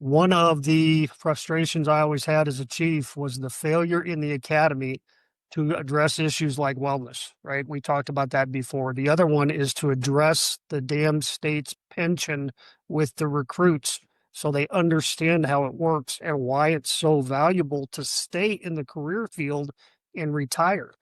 One of the frustrations I always had as a chief was the failure in the academy to address issues like wellness, right? We talked about that before. The other one is to address the damn state's pension with the recruits so they understand how it works and why it's so valuable to stay in the career field and retire.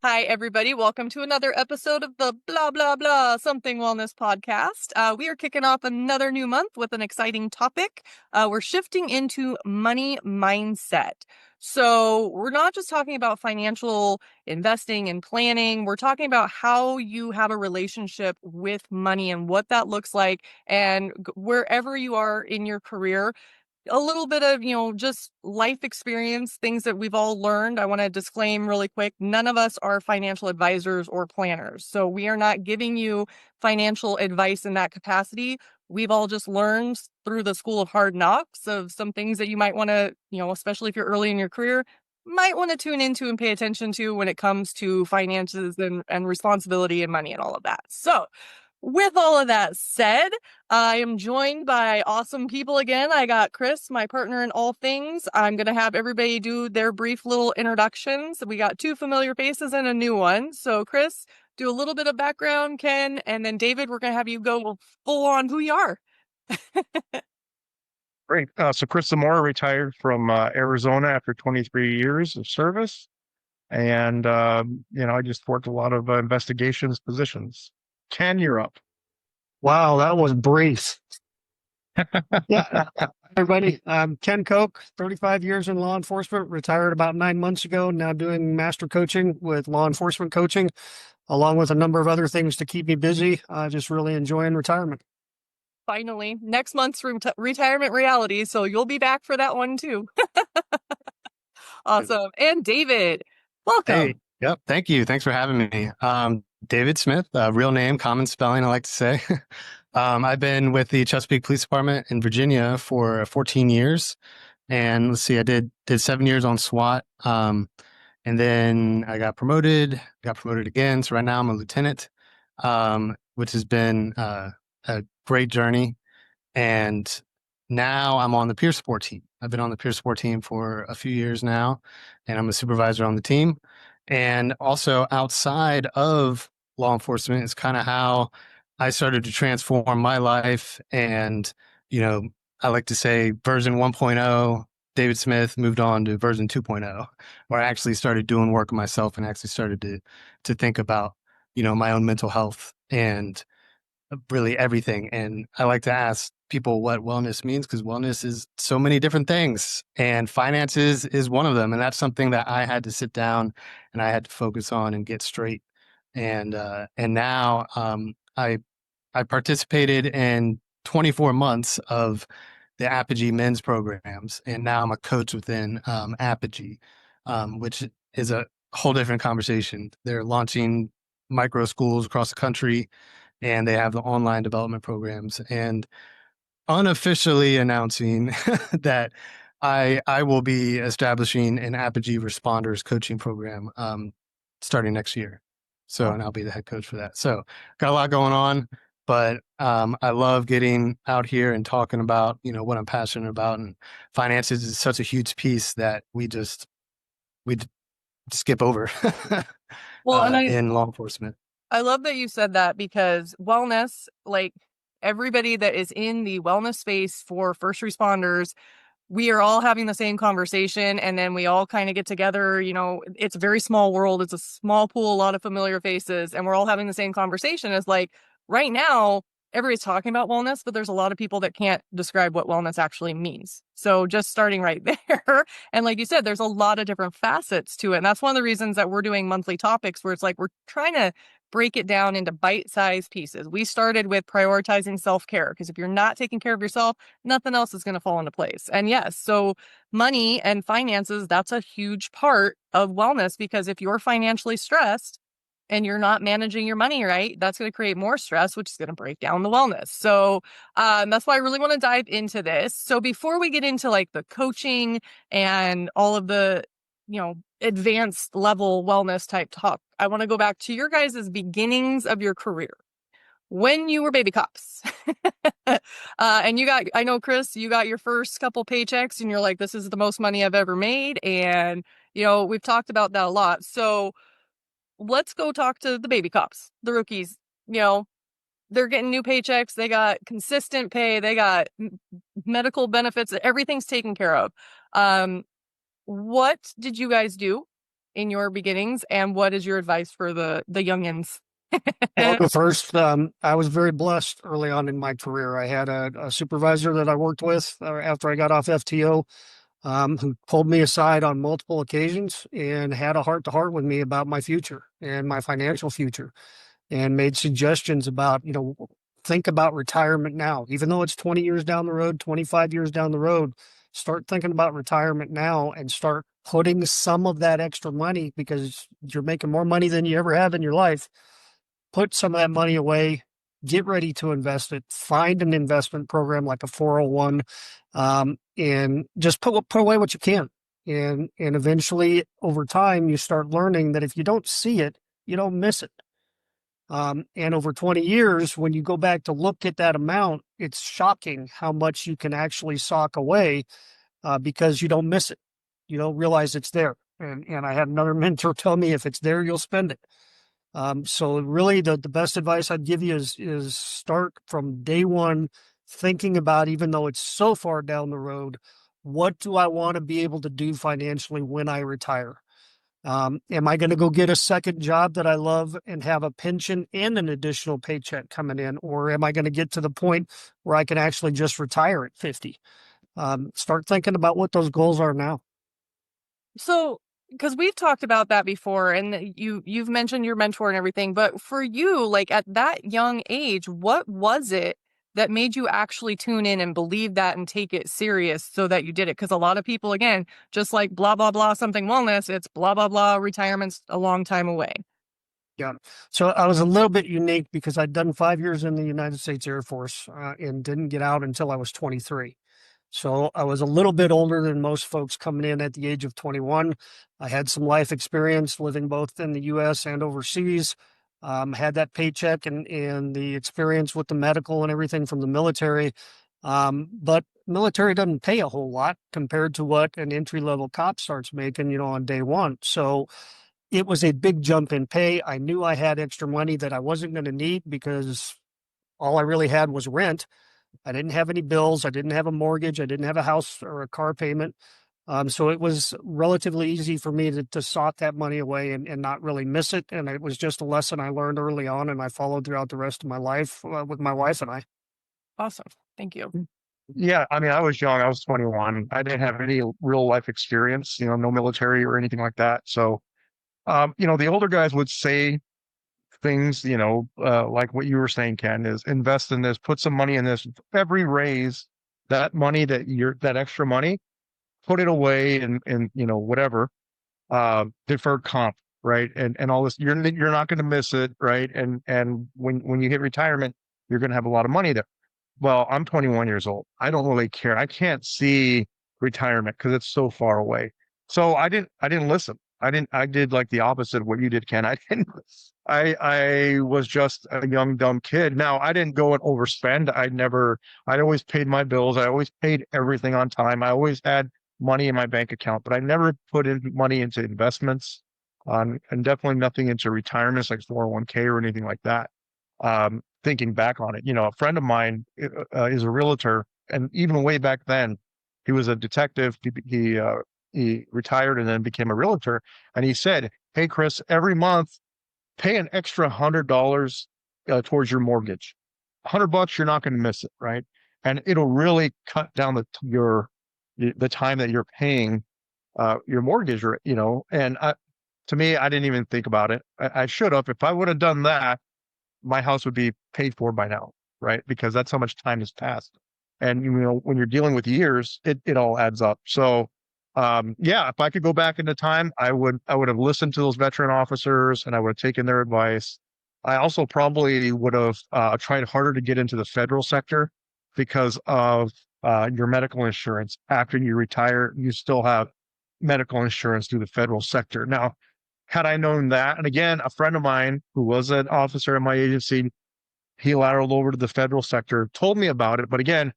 Hi, everybody. Welcome to another episode of the Blah, Blah, Blah Something Wellness podcast. We are kicking off another new month with an exciting topic. We're shifting into money mindset. So we're not just talking about financial investing and planning. We're talking about how you have a relationship with money and what that looks like. And wherever you are in your career, a little bit of, just life experience, things that we've all learned. I want to disclaim really quick. None of us are financial advisors or planners. So we are not giving you financial advice in that capacity. We've all just learned through the school of hard knocks of some things that you might want to, especially if you're early in your career, might want to tune into and pay attention to when it comes to finances and responsibility and money and all of that. So with all of that said, I am joined by awesome people again. I got Chris, my partner in all things. I'm going to have everybody do their brief little introductions. We got two familiar faces and a new one. So Chris, do a little bit of background, Ken, and then David, we're going to have you go full on who you are. Great. So Chris Zamora retired from Arizona after 23 years of service. And, I just worked a lot of investigations positions. Ken, you're up. Wow, that was brief. Yeah, everybody. I'm Ken Koch, 35 years in law enforcement, retired about 9 months ago, now doing master coaching with law enforcement coaching, along with a number of other things to keep me busy. Just really enjoying retirement. Finally, next month's retirement reality. So you'll be back for that one too. Awesome. And David, welcome. Hey, yep. Thank you. Thanks for having me. David Smith, real name, common spelling, I like to say. I've been with the Chesapeake Police Department in Virginia for 14 years. And let's see, I did 7 years on SWAT. And then I got promoted again. So right now I'm a lieutenant, which has been a great journey. And now I'm on the peer support team. I've been on the peer support team for a few years now, and I'm a supervisor on the team. And also outside of law enforcement is kind of how I started to transform my life. And, I like to say version 1.0, David Smith moved on to version 2.0, where I actually started doing work myself and actually started to think about, my own mental health and really everything. And I like to ask people what wellness means, because wellness is so many different things, and finances is one of them. And that's something that I had to sit down and I had to focus on and get straight. And now I participated in 24 months of the Apogee men's programs, and now I'm a coach within Apogee, which is a whole different conversation. They're launching micro schools across the country, and they have the online development programs, and unofficially announcing that I will be establishing an Apogee responders coaching program starting next year. So, and I'll be the head coach for that. So got a lot going on, but I love getting out here and talking about, what I'm passionate about, and finances is such a huge piece that we skip over Well, in law enforcement. I love that you said that, because wellness, like everybody that is in the wellness space for first responders, we are all having the same conversation, and then we all kind of get together. It's a very small world. It's a small pool, a lot of familiar faces, and we're all having the same conversation as like right now, everybody's talking about wellness, but there's a lot of people that can't describe what wellness actually means. So just starting right there. And like you said, there's a lot of different facets to it. And that's one of the reasons that we're doing monthly topics where it's like we're trying to break it down into bite-sized pieces. We started with prioritizing self-care because if you're not taking care of yourself, nothing else is going to fall into place. And yes, so money and finances, that's a huge part of wellness because if you're financially stressed, and you're not managing your money right, that's going to create more stress, which is going to break down the wellness. So that's why I really want to dive into this. So before we get into like the coaching and all of the, advanced level wellness type talk, I want to go back to your guys' beginnings of your career when you were baby cops. And I know, Chris, you got your first couple paychecks and you're like, this is the most money I've ever made. And, we've talked about that a lot. So let's go talk to the baby cops, the rookies. They're getting new paychecks. They got consistent pay. They got medical benefits. Everything's taken care of. What did you guys do in your beginnings? And what is your advice for the youngins? Well, first, I was very blessed early on in my career. I had a supervisor that I worked with after I got off FTO, who pulled me aside on multiple occasions and had a heart-to-heart with me about my future and my financial future, and made suggestions about, think about retirement now. Even though it's 20 years down the road, 25 years down the road, start thinking about retirement now and start putting some of that extra money, because you're making more money than you ever have in your life. Put some of that money away, get ready to invest it, find an investment program like a 401, and just put away what you can. And eventually over time, you start learning that if you don't see it, you don't miss it. And over 20 years, when you go back to look at that amount, it's shocking how much you can actually sock away because you don't miss it. You don't realize it's there. And I had another mentor tell me, if it's there, you'll spend it. So really the best advice I'd give you is start from day one, thinking about, even though it's so far down the road, what do I want to be able to do financially when I retire? Am I going to go get a second job that I love and have a pension and an additional paycheck coming in? Or am I going to get to the point where I can actually just retire at 50? Start thinking about what those goals are now. So, because we've talked about that before, and you've mentioned your mentor and everything, but for you, like at that young age, what was it that made you actually tune in and believe that and take it serious so that you did it? Because a lot of people, again, just like blah, blah, blah, something wellness, it's blah, blah, blah, retirement's a long time away. Yeah. So I was a little bit unique because I'd done 5 years in the United States Air Force and didn't get out until I was 23. So I was a little bit older than most folks coming in at the age of 21. I had some life experience living both in the U.S. and overseas. Had that paycheck and the experience with the medical and everything from the military. But military doesn't pay a whole lot compared to what an entry-level cop starts making, on day one. So it was a big jump in pay. I knew I had extra money that I wasn't going to need because all I really had was rent. I didn't have any bills. I didn't have a mortgage. I didn't have a house or a car payment. So it was relatively easy for me to sock that money away and not really miss it. And it was just a lesson I learned early on, and I followed throughout the rest of my life with my wife and I. Awesome. Thank you. Yeah, I mean, I was young. I was 21. I didn't have any real life experience, no military or anything like that. So, the older guys would say things, like what you were saying, Ken, is invest in this, put some money in this. Every raise, that money that extra money, put it away and whatever, deferred comp, right? And all this, you're not going to miss it, right? And when you hit retirement, you're going to have a lot of money there. Well, I'm 21 years old. I don't really care. I can't see retirement because it's so far away. So I didn't listen. I did like the opposite of what you did, Ken. I was just a young, dumb kid. Now I didn't go and overspend. I'd always paid my bills. I always paid everything on time. I always had money in my bank account, but I never put in money into investments, and definitely nothing into retirements like 401k or anything like that. Thinking back on it, a friend of mine is a realtor, and even way back then, he was a detective. He retired and then became a realtor. And he said, "Hey, Chris, every month, pay an extra $100 towards your mortgage." $100, you're not going to miss it, right? And it'll really cut down the time that you're paying your mortgage, And to me, I didn't even think about it. I should have. If I would have done that, my house would be paid for by now, right? Because that's how much time has passed. And when you're dealing with years, it all adds up. So yeah, if I could go back into time, I would have listened to those veteran officers and I would have taken their advice. I also probably would have tried harder to get into the federal sector because of your medical insurance. After you retire, you still have medical insurance through the federal sector. Now, had I known that, and again, a friend of mine who was an officer in my agency, he lateraled over to the federal sector, told me about it. But again,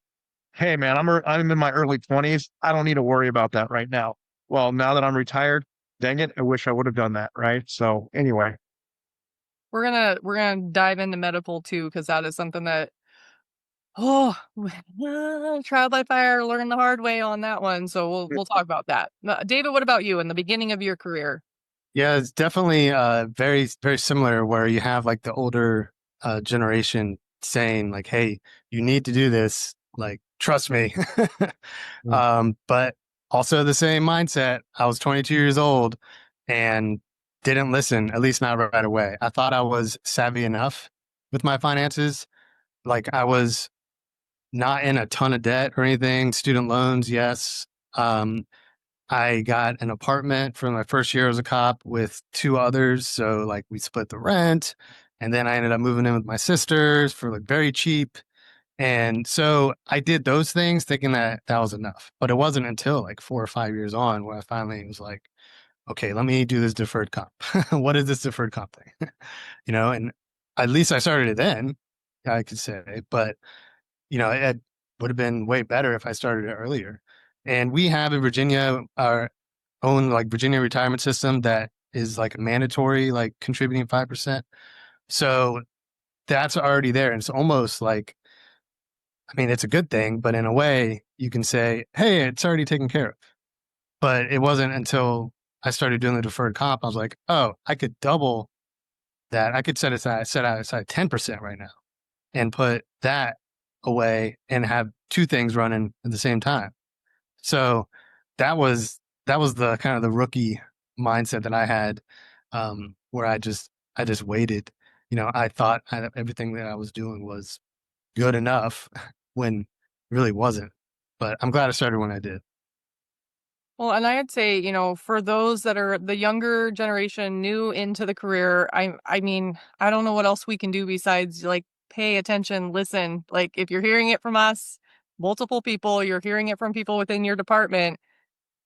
hey man, I'm in my early 20s. I don't need to worry about that right now. Well, now that I'm retired, dang it, I wish I would have done that, right? So anyway, We're gonna dive into medical too, because that is something that oh trial by fire, learn the hard way on that one. So we'll talk about that. David, what about you in the beginning of your career? Yeah, it's definitely very, very similar where you have like the older generation saying like, hey, you need to do this. Like, trust me. But also the same mindset. I was 22 years old and didn't listen, at least not right away. I thought I was savvy enough with my finances. Like I was not in a ton of debt or anything. Student loans, yes. I got an apartment for my first year as a cop with two others. So like we split the rent, and then I ended up moving in with my sisters for like very cheap. And so I did those things thinking that that was enough. But it wasn't until like 4 or 5 years on where I finally was like, okay, let me do this deferred comp. What is this deferred comp thing? And at least I started it then, I could say. But it would have been way better if I started it earlier. And we have in Virginia our own like Virginia retirement system that is like mandatory, like contributing 5%. So that's already there. And it's almost like, I mean, it's a good thing, but in a way you can say, hey, it's already taken care of. But it wasn't until I started doing the deferred comp, I was like, oh, I could double that. I could set aside 10% right now and put that away and have two things running at the same time. So that was the kind of the rookie mindset that I had, where I just waited. I thought everything that I was doing was good enough when it really wasn't. But I'm glad I started when I did. Well, and I'd say, for those that are the younger generation new into the career, I mean, I don't know what else we can do besides like pay attention, listen. Like if you're hearing it from us, multiple people, you're hearing it from people within your department,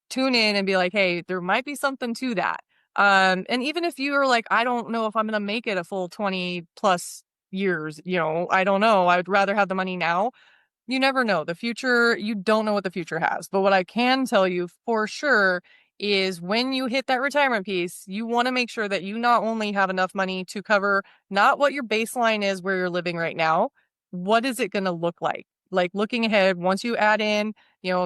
tune in and be like, hey, there might be something to that. And even if you are like, I don't know if I'm gonna make it a full 20 plus years, I don't know. I would rather have the money now. You never know. The future, you don't know what the future has. But what I can tell you for sure is when you hit that retirement piece, you want to make sure that you not only have enough money to cover not what your baseline is where you're living right now, what is it going to look like? Like looking ahead, once you add in,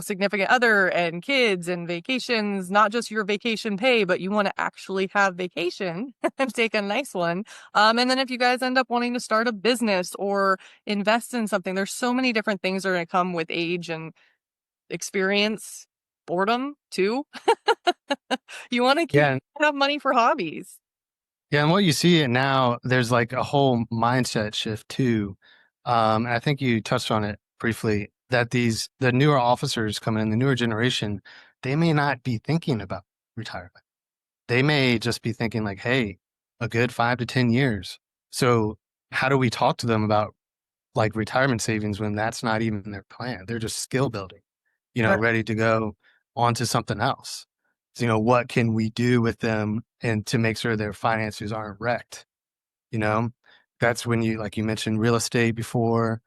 significant other and kids and vacations, not just your vacation pay, but you want to actually have vacation and take a nice one. And then if you guys end up wanting to start a business or invest in something. There's so many different things that are going to come with age and experience, boredom too. You want to keep Yeah, have money for hobbies. yeah, and what you see it now, there's like a whole mindset shift too. And I think you touched on it briefly that the newer officers coming in, the newer generation, they may not be thinking about retirement. They may just be thinking like, hey, a good 5 to 10 years. So how do we talk to them about like retirement savings when that's not even their plan? They're just skill building, Right. ready to go on to something else. So, what can we do with them and to make sure their finances aren't wrecked? You know, that's when like you mentioned real estate before,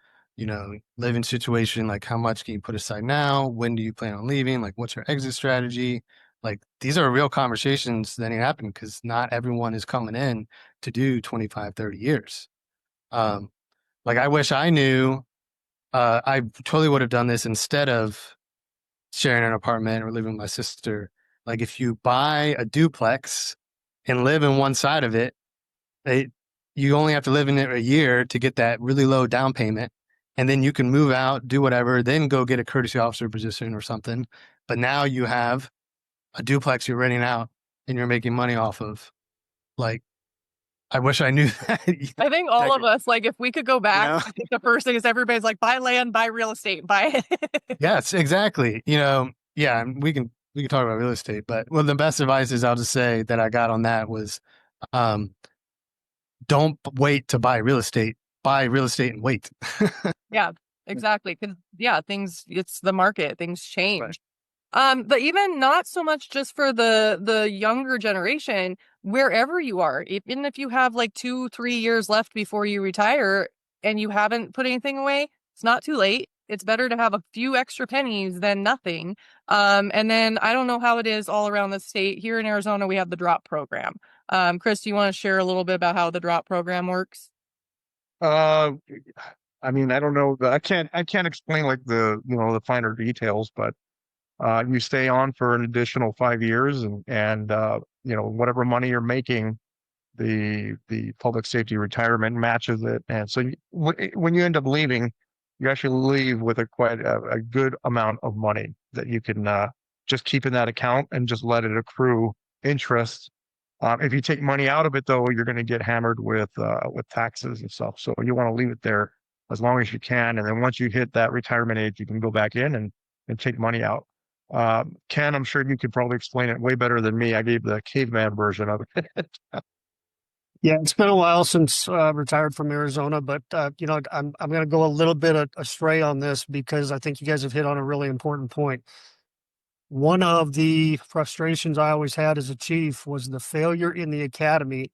living situation, like how much can you put aside now? When do you plan on leaving? Like, what's your exit strategy? Like, these are real conversations that need to happen because not everyone is coming in to do 25, 30 years. Um, like, I wish I knew, I totally would have done this instead of sharing an apartment or living with my sister. Like, if you buy a duplex and live in one side of it, they, you only have to live in it a year to get that really low down payment. And then you can move out, do whatever, then go get a courtesy officer position or something. But now you have a duplex you're renting out and you're making money off of. Like, I wish I knew that. I think all of us, like, if we could go back, know? I think the first thing is everybody's like, buy land, buy real estate, buy it. Yes, exactly. Yeah, we can talk about real estate, but one of the best advices I'll just say that I got on that was, um, don't wait to buy real estate. Buy real estate and wait. Yeah, exactly. Because it's the market, things change. Right. But even not so much just for the younger generation, wherever you are, even if you have like 2-3 years left before you retire and you haven't put anything away, it's not too late. It's better to have a few extra pennies than nothing. And then I don't know how it is all around the state. Here in Arizona, we have the drop program. Chris, do you want to share a little bit about how the drop program works? Uh, I mean, I don't know. I can't explain like the finer details, but you stay on for an additional 5 years, and whatever money you're making, the public safety retirement matches it, and so when you end up leaving, you actually leave with quite a good amount of money that you can just keep in that account and just let it accrue interest. If you take money out of it, though, you're going to get hammered with taxes and stuff. So you want to leave it there as long as you can, and then once you hit that retirement age, you can go back in and take money out. Ken, I'm sure you could probably explain it way better than me. I gave the caveman version of it. Yeah, it's been a while since retired from Arizona, but I'm going to go a little bit astray on this because I think you guys have hit on a really important point. One of the frustrations I always had as a chief was the failure in the academy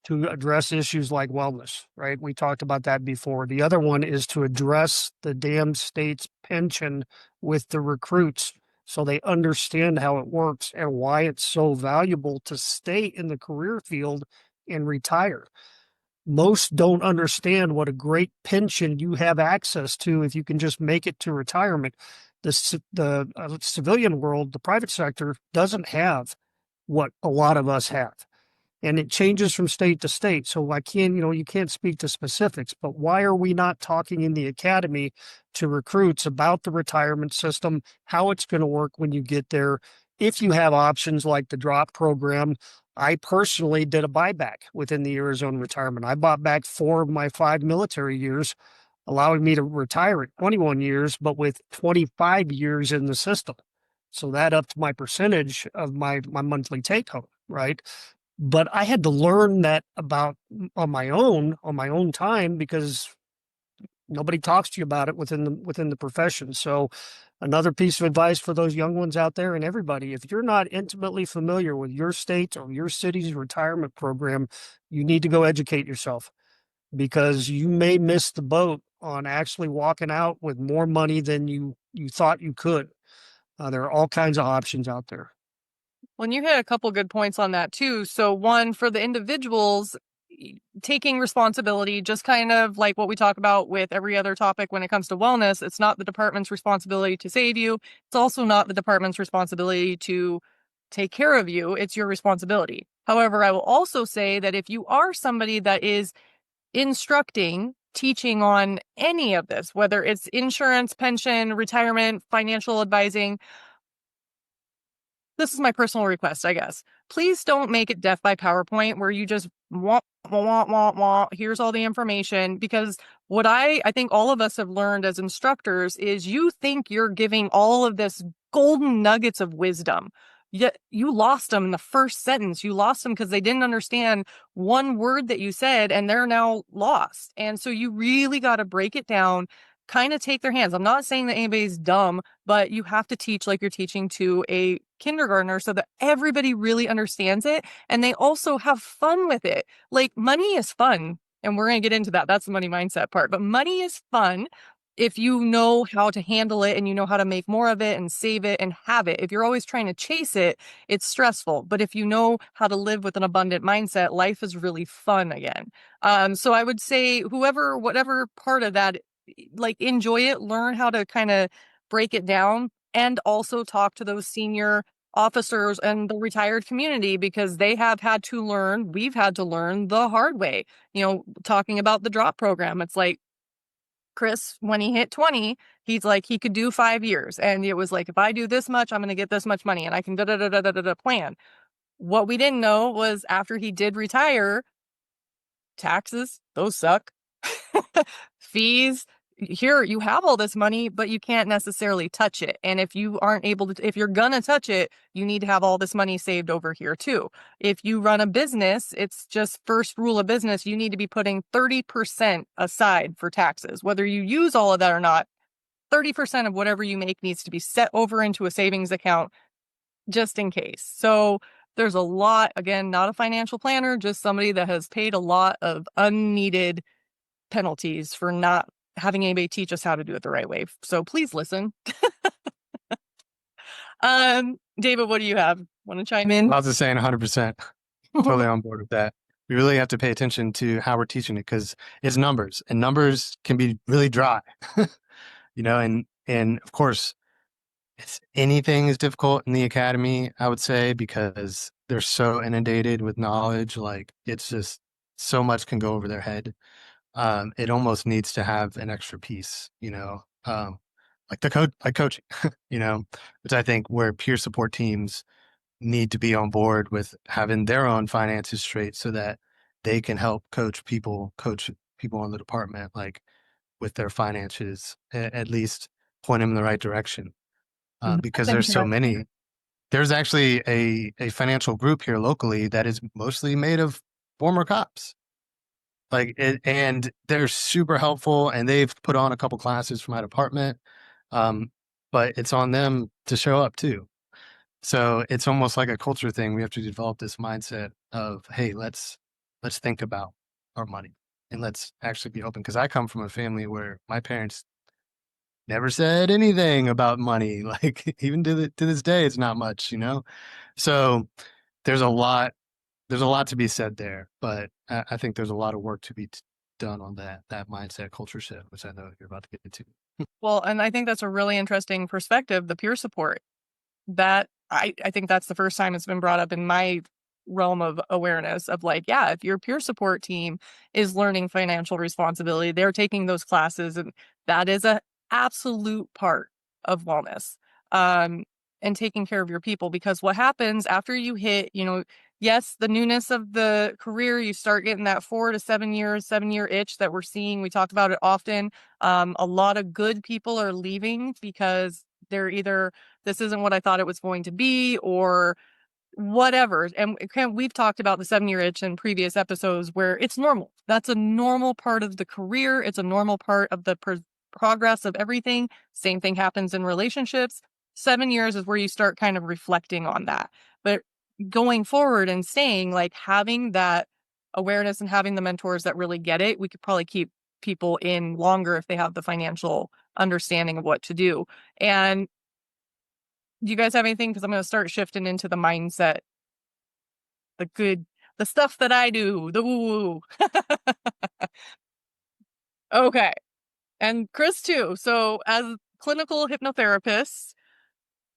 to address issues like wellness, right? We talked about that before. The other one is to address the damn state's pension with the recruits so they understand how it works and why it's so valuable to stay in the career field and retire. Most don't understand what a great pension you have access to if you can just make it to retirement. The civilian world, the private sector, doesn't have what a lot of us have. And it changes from state to state. So you can't speak to specifics, but why are we not talking in the academy to recruits about the retirement system, how it's going to work when you get there? If you have options like the drop program, I personally did a buyback within the Arizona retirement. I bought back 4 of my 5 military years, allowing me to retire at 21 years, but with 25 years in the system. So that upped my percentage of my monthly take home, right? But I had to learn that about on my own time, because nobody talks to you about it within the profession. So another piece of advice for those young ones out there and everybody, if you're not intimately familiar with your state or your city's retirement program, you need to go educate yourself, because you may miss the boat on actually walking out with more money than you thought you could. There are all kinds of options out there. Well, you hit a couple good points on that too. So one, for the individuals, taking responsibility, just kind of like what we talk about with every other topic when it comes to wellness. It's not the department's responsibility to save you. It's also not the department's responsibility to take care of you. It's your responsibility. However, I will also say that if you are somebody that is instructing, teaching on any of this, whether it's insurance, pension, retirement, financial advising, this is my personal request, I guess. Please don't make it death by PowerPoint where you just here's all the information. Because what I think all of us have learned as instructors is you think you're giving all of this golden nuggets of wisdom. Yet you lost them in the first sentence. You lost them because they didn't understand one word that you said and they're now lost. And so you really got to break it down, kind of take their hands. I'm not saying that anybody's dumb, but you have to teach like you're teaching to a kindergartner so that everybody really understands it and they also have fun with it. Like, money is fun, and we're going to get into that. That's the money mindset part. But money is fun if you know how to handle it and you know how to make more of it and save it and have it. If you're always trying to chase it, it's stressful. But if you know how to live with an abundant mindset, life is really fun again. So I would say whatever part of that, like, enjoy it, learn how to kind of break it down, and also talk to those senior officers and the retired community, because they have had to learn, we've had to learn the hard way. You know, talking about the drop program, it's like Chris, when he hit 20, he's like, he could do 5 years. And it was like, if I do this much, I'm going to get this much money and I can plan. What we didn't know was after he did retire, taxes, those suck. Fees, here you have all this money, but you can't necessarily touch it. And if you aren't able to, if you're gonna touch it, you need to have all this money saved over here too. If you run a business, it's just first rule of business, you need to be putting 30% aside for taxes. Whether you use all of that or not, 30% of whatever you make needs to be set over into a savings account just in case. So there's a lot, again, not a financial planner, just somebody that has paid a lot of unneeded penalties for not having anybody teach us how to do it the right way. So please listen. David, what do you have? Want to chime in? I was just saying 100%. Totally on board with that. We really have to pay attention to how we're teaching it because it's numbers, and numbers can be really dry, and of course, anything is difficult in the academy, I would say, because they're so inundated with knowledge. Like it's just so much can go over their head. It almost needs to have an extra piece, like like coaching, which I think where peer support teams need to be on board with having their own finances straight so that they can help coach people in the department, like with their finances, at least point them in the right direction. Because there's so many. There's actually a financial group here locally that is mostly made of former cops. And they're super helpful, and they've put on a couple classes for my department. But it's on them to show up too. So it's almost like a culture thing. We have to develop this mindset of, hey, let's think about our money and let's actually be open. Because I come from a family where my parents never said anything about money. Like even to this day, it's not much, So there's a lot to be said there, but I think there's a lot of work to be done on that mindset culture shift, which I know you're about to get into. Well, and I think that's a really interesting perspective, the peer support. That I think that's the first time it's been brought up in my realm of awareness of like, yeah, if your peer support team is learning financial responsibility, they're taking those classes, and that is a absolute part of wellness. And taking care of your people, because what happens after you hit, yes, the newness of the career, you start getting that 4 to 7 years, 7-year itch that we're seeing. We talk about it often. A lot of good people are leaving because they're either, this isn't what I thought it was going to be, or whatever. And we've talked about the 7-year itch in previous episodes where it's normal. That's a normal part of the career. It's a normal part of the progress of everything. Same thing happens in relationships. 7 years is where you start kind of reflecting on that. But going forward and staying, like having that awareness and having the mentors that really get it, we could probably keep people in longer if they have the financial understanding of what to do. And do you guys have anything? Because I'm going to start shifting into the mindset, the stuff that I do, the woo-woo. Okay. And Chris too. So as clinical hypnotherapists,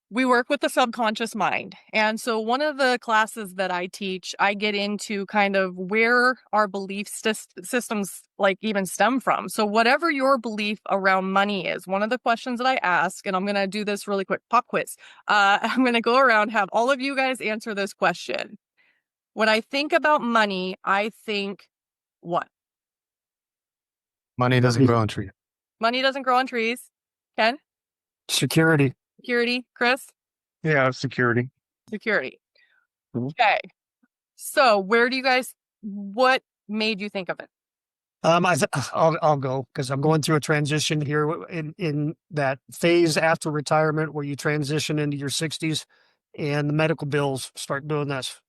we work with the subconscious mind. And so one of the classes that I teach, I get into kind of where our belief systems like even stem from. So whatever your belief around money is, one of the questions that I ask, and I'm going to do this really quick pop quiz. I'm going to go around, have all of you guys answer this question. When I think about money, I think what? Money doesn't grow on trees. Money doesn't grow on trees. Ken? Security. Security. Chris? Yeah, security. Security. Mhm. Okay. So what made you think of it? I'll go because I'm going through a transition here in that phase after retirement where you transition into your 60s and the medical bills start doing this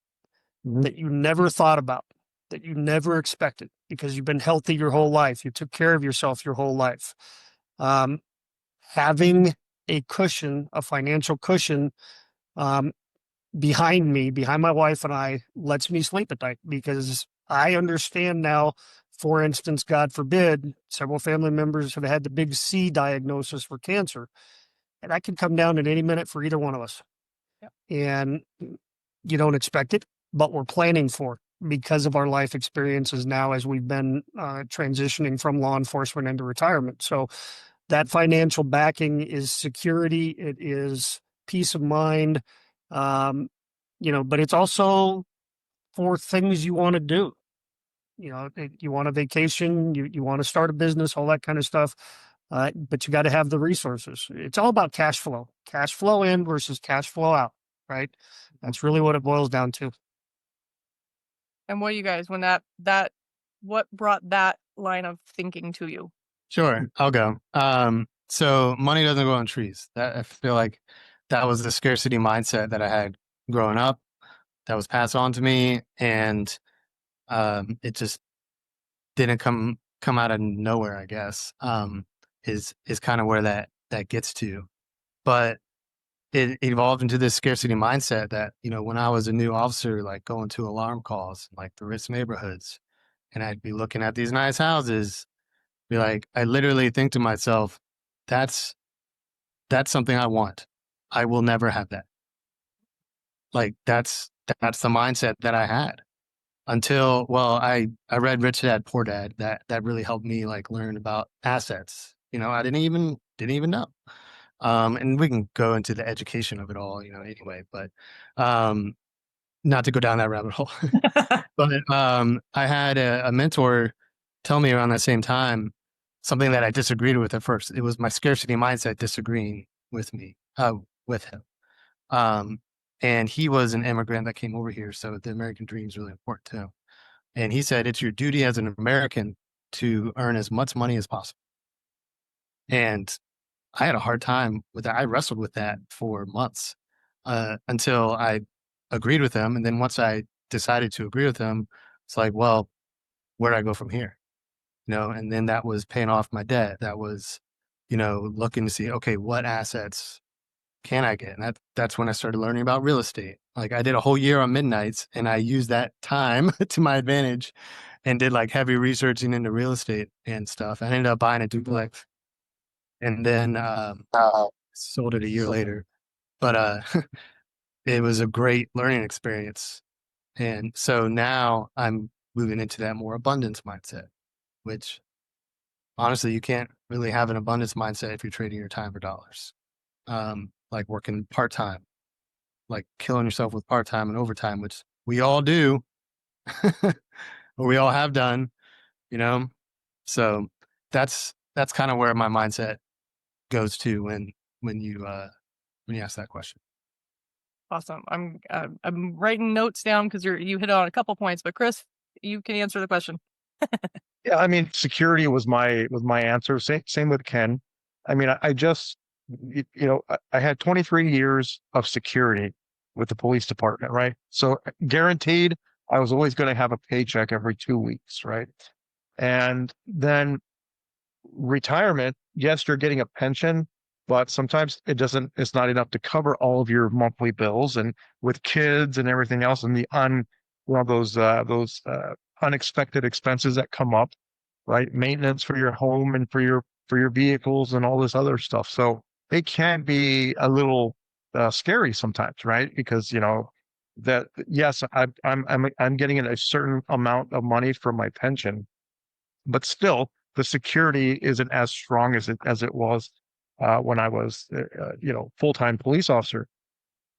that you never thought about, that you never expected because you've been healthy your whole life. You took care of yourself your whole life. Having a cushion, a financial cushion, behind my wife and I lets me sleep at night because I understand now, for instance, God forbid, several family members have had the big C diagnosis for cancer, and I could come down at any minute for either one of us. and you don't expect it, but we're planning for it because of our life experiences now as we've been transitioning from law enforcement into retirement. So that financial backing is security. It is peace of mind. But it's also for things you want to do. You want a vacation, you want to start a business, all that kind of stuff. But you got to have the resources. It's all about cash flow in versus cash flow out, right? That's really what it boils down to. And what do you guys, when what brought that line of thinking to you? Sure, I'll go. So money doesn't grow on trees. That I feel like that was the scarcity mindset that I had growing up, that was passed on to me, and it just didn't come out of nowhere, I guess. Is kind of where that gets to. But it evolved into this scarcity mindset that, when I was a new officer, like going to alarm calls, like the rich neighborhoods, and I'd be looking at these nice houses, be like, I literally think to myself, that's something I want. I will never have that. Like that's the mindset that I had until, well, I read Rich Dad Poor Dad. That really helped me like learn about assets. I didn't even know. And we can go into the education of it all, anyway, but not to go down that rabbit hole. But I had a mentor tell me around that same time something that I disagreed with at first. It was my scarcity mindset disagreeing with him. And he was an immigrant that came over here, so the American dream is really important too. And he said, it's your duty as an American to earn as much money as possible. And I had a hard time with that. I wrestled with that for months until I agreed with him. And then once I decided to agree with him, it's like, well, where do I go from here? And then that was paying off my debt. That was, looking to see, okay, what assets can I get? And that's when I started learning about real estate. Like I did a whole year on midnights and I used that time to my advantage and did like heavy researching into real estate and stuff. I ended up buying a duplex and then sold it a year later. But it was a great learning experience. And so now I'm moving into that more abundance mindset, which honestly, you can't really have an abundance mindset if you're trading your time for dollars. Like working part-time, like killing yourself with part-time and overtime, which we all do, or we all have done, So that's kind of where my mindset goes to when you ask that question. Awesome. I'm writing notes down because you hit on a couple points, but Chris, you can answer the question. Yeah, I mean, security was my answer. Same with Ken. I mean, I had 23 years of security with the police department, right? So guaranteed, I was always going to have a paycheck every 2 weeks, right? And then retirement, yes, you're getting a pension, but sometimes it's not enough to cover all of your monthly bills, and with kids and everything else, and those unexpected expenses that come up, right? Maintenance for your home and for your vehicles and all this other stuff. So it can be a little scary sometimes, right? Because that yes, I'm getting a certain amount of money from my pension, but still the security isn't as strong as it was when I was full-time police officer.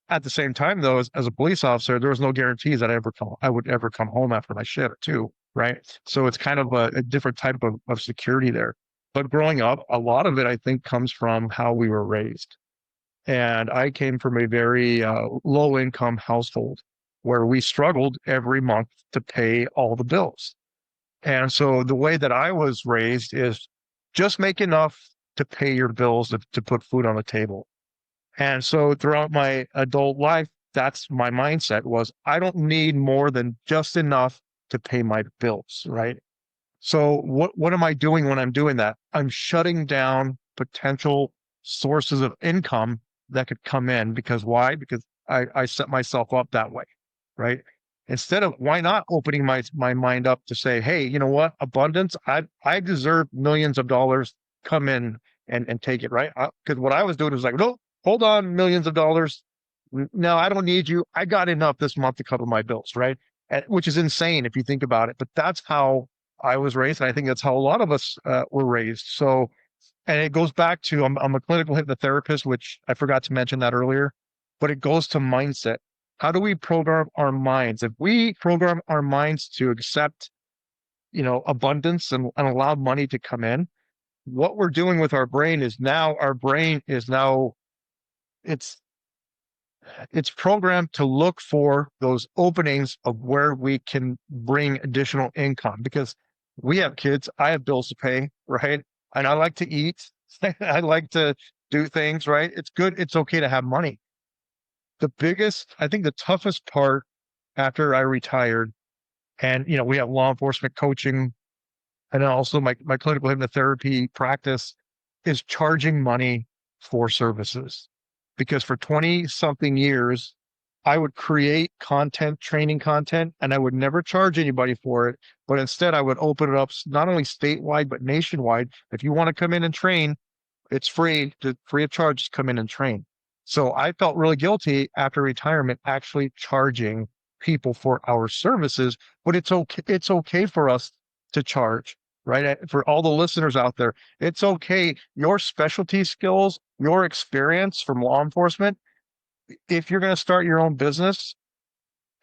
At the same time, though, as a police officer, there was no guarantees that I would ever come home after my shift too, right? So it's kind of a different type of security there. But growing up, a lot of it, I think, comes from how we were raised. And I came from a very low-income household where we struggled every month to pay all the bills. And so the way that I was raised is just make enough to pay your bills, to put food on the table. And so throughout my adult life, that's my mindset was I don't need more than just enough to pay my bills, right? So what am I doing when I'm doing that? I'm shutting down potential sources of income that could come in. Because why? Because I set myself up that way, right? Instead of why not opening my mind up to say, hey, you know what? Abundance, I deserve millions of dollars. Come in and take it, right? Because what I was doing was like, no, hold on, millions of dollars. No, I don't need you. I got enough this month to cover my bills, right? Which is insane if you think about it. But that's how I was raised. And I think that's how a lot of us were raised. So, and it goes back to I'm a clinical hypnotherapist, which I forgot to mention that earlier, but it goes to mindset. How do we program our minds? If we program our minds to accept, abundance and allow money to come in, what we're doing with our brain is now it's it's programmed to look for those openings of where we can bring additional income because we have kids, I have bills to pay, right? And I like to eat. I like to do things, right? It's good. It's okay to have money. I think the toughest part after I retired, and we have law enforcement coaching and then also my clinical hypnotherapy practice is charging money for services. Because for 20 something years, I would create content, training content, and I would never charge anybody for it. But instead, I would open it up not only statewide, but nationwide. If you want to come in and train, it's free of charge to come in and train. So I felt really guilty after retirement, actually charging people for our services, but it's okay. It's okay for us to charge, right? For all the listeners out there, it's okay. Your specialty skills, your experience from law enforcement, if you're going to start your own business,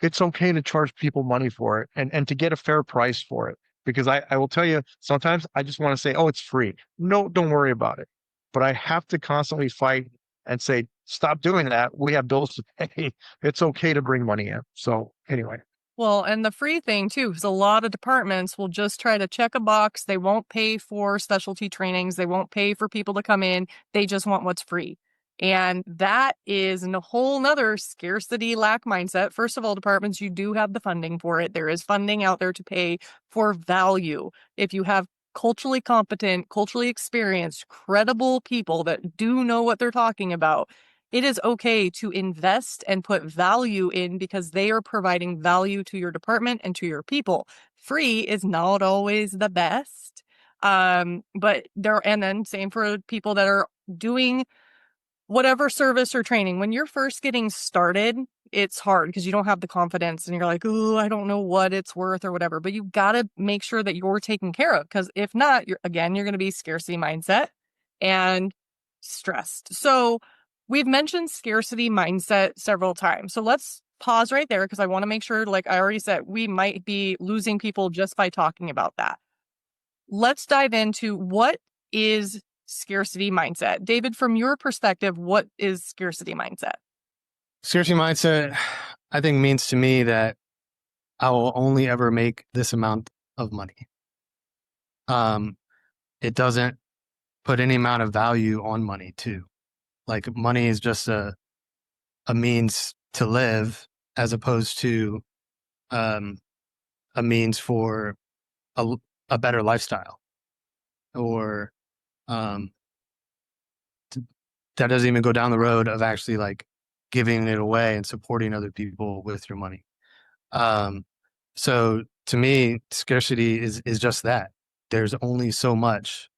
it's okay to charge people money for it and to get a fair price for it. Because I will tell you, sometimes I just want to say, oh, it's free. No, don't worry about it. But I have to constantly fight and say, stop doing that. We have bills to pay. It's okay to bring money in. So anyway. Well, and the free thing too, because a lot of departments will just try to check a box. They won't pay for specialty trainings. They won't pay for people to come in. They just want what's free. And that is a whole nother scarcity lack mindset. First of all, departments, you do have the funding for it. There is funding out there to pay for value. If you have culturally competent, culturally experienced, credible people that do know what they're talking about, it is okay to invest and put value in because they are providing value to your department and to your people. Free is not always the best. But and then same for people that are doing whatever service or training. When you're first getting started, it's hard because you don't have the confidence and you're like, oh, I don't know what it's worth or whatever. But you got to make sure that you're taken care of because if not, you're going to be scarcity mindset and stressed. So we've mentioned scarcity mindset several times. So let's pause right there because I want to make sure, like I already said, we might be losing people just by talking about that. Let's dive into what is scarcity mindset. David, from your perspective, what is scarcity mindset? Scarcity mindset, I think, means to me that I will only ever make this amount of money. It doesn't put any amount of value on money too. Like money is just a means to live as opposed to a means for a better lifestyle or that doesn't even go down the road of actually like giving it away and supporting other people with your money. So to me, scarcity is just that. There's only so much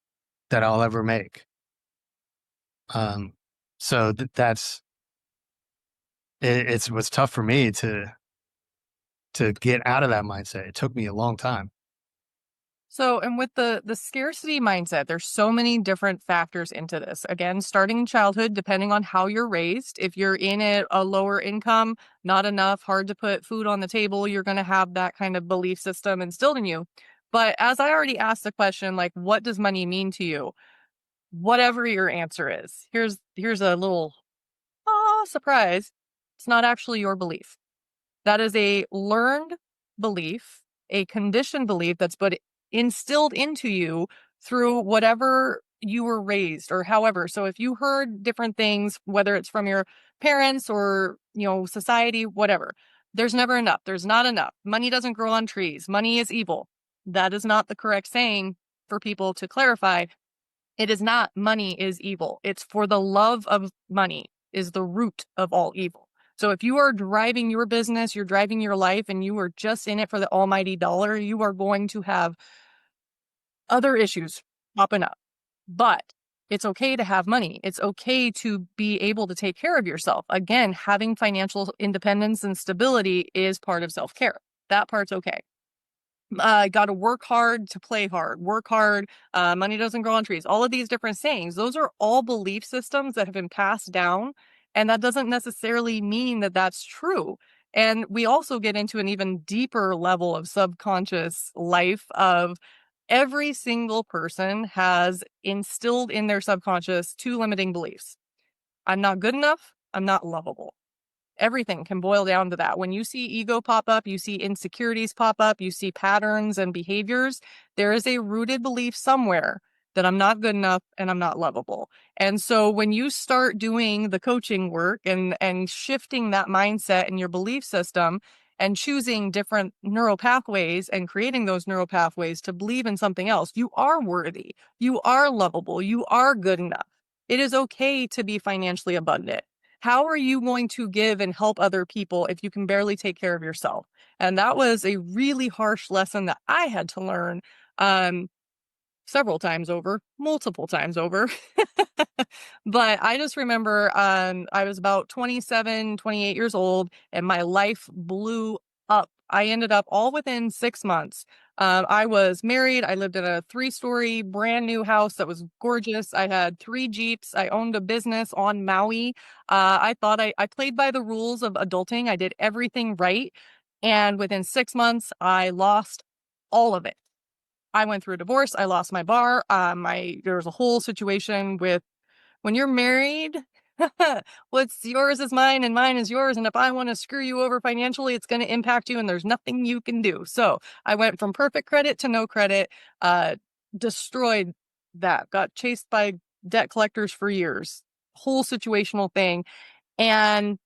that I'll ever make. So that's it was tough for me to get out of that mindset. It took me a long time. So, and with the scarcity mindset, there's so many different factors into this. Again, starting in childhood, depending on how you're raised. If you're in a lower income, not enough, hard to put food on the table, you're going to have that kind of belief system instilled in you. But as I already asked the question, like, what does money mean to you? Whatever your answer is, here's a little surprise. It's not actually your belief. That is a learned belief, a conditioned belief that's but instilled into you through whatever you were raised or however. So if you heard different things, whether it's from your parents or, society, whatever, there's never enough. There's not enough. Money doesn't grow on trees. Money is evil. That is not the correct saying for people to clarify. It is not money is evil. It's for the love of money is the root of all evil. So if you are driving your business, you're driving your life, and you are just in it for the almighty dollar, you are going to have other issues popping up. But It's okay to have money. It's okay to be able to take care of yourself. Again, having financial independence and stability is part of self-care. That part's okay. Got to work hard to play hard, work hard. Money doesn't grow on trees. All of these different sayings, those are all belief systems that have been passed down. And that doesn't necessarily mean that that's true. And we also get into an even deeper level of subconscious life of every single person has instilled in their subconscious two limiting beliefs. I'm not good enough. I'm not lovable. Everything can boil down to that. When you see ego pop up, you see insecurities pop up, you see patterns and behaviors, there is a rooted belief somewhere that I'm not good enough and I'm not lovable. And so when you start doing the coaching work and shifting that mindset in your belief system and choosing different neural pathways and creating those neural pathways to believe in something else, you are worthy, you are lovable, you are good enough. It is okay to be financially abundant. How are you going to give and help other people if you can barely take care of yourself? And that was a really harsh lesson that I had to learn several times over, multiple times over. But I just remember I was about 27, 28 years old, and my life blew up. I ended up all within 6 months. I was married. I lived in a 3-story brand new house that was gorgeous. I had 3 Jeeps. I owned a business on Maui. I thought I played by the rules of adulting. I did everything right. And within 6 months, I lost all of it. I went through a divorce. I lost my bar. There was a whole situation with when you're married, what's yours is mine and mine is yours. And if I want to screw you over financially, it's going to impact you and there's nothing you can do. So I went from perfect credit to no credit, destroyed that, got chased by debt collectors for years, whole situational thing. And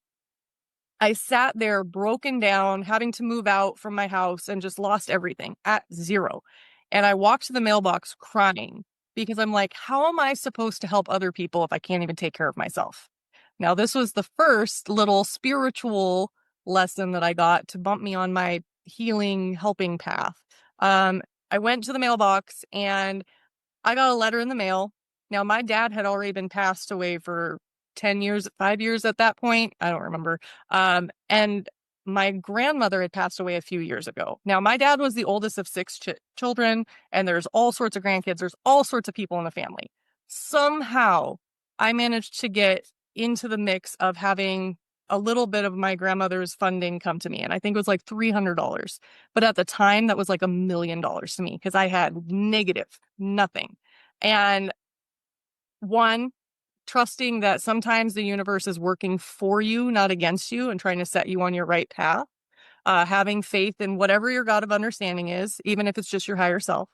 I sat there broken down, having to move out from my house and just lost everything at zero. And I walked to the mailbox crying because I'm like, how am I supposed to help other people if I can't even take care of myself? Now, this was the first little spiritual lesson that I got to bump me on my healing, helping path. I went to the mailbox and I got a letter in the mail. Now, my dad had already been passed away for 10 years, 5 years at that point. I don't remember. And my grandmother had passed away a few years ago. Now, my dad was the oldest of 6 children, and there's all sorts of grandkids. There's all sorts of people in the family. Somehow, I managed to get into the mix of having a little bit of my grandmother's funding come to me. And I think it was like $300. But at the time, that was like $1 million to me because I had negative nothing. And one, trusting that sometimes the universe is working for you, not against you, and trying to set you on your right path. Having faith in whatever your God of understanding is, even if it's just your higher self.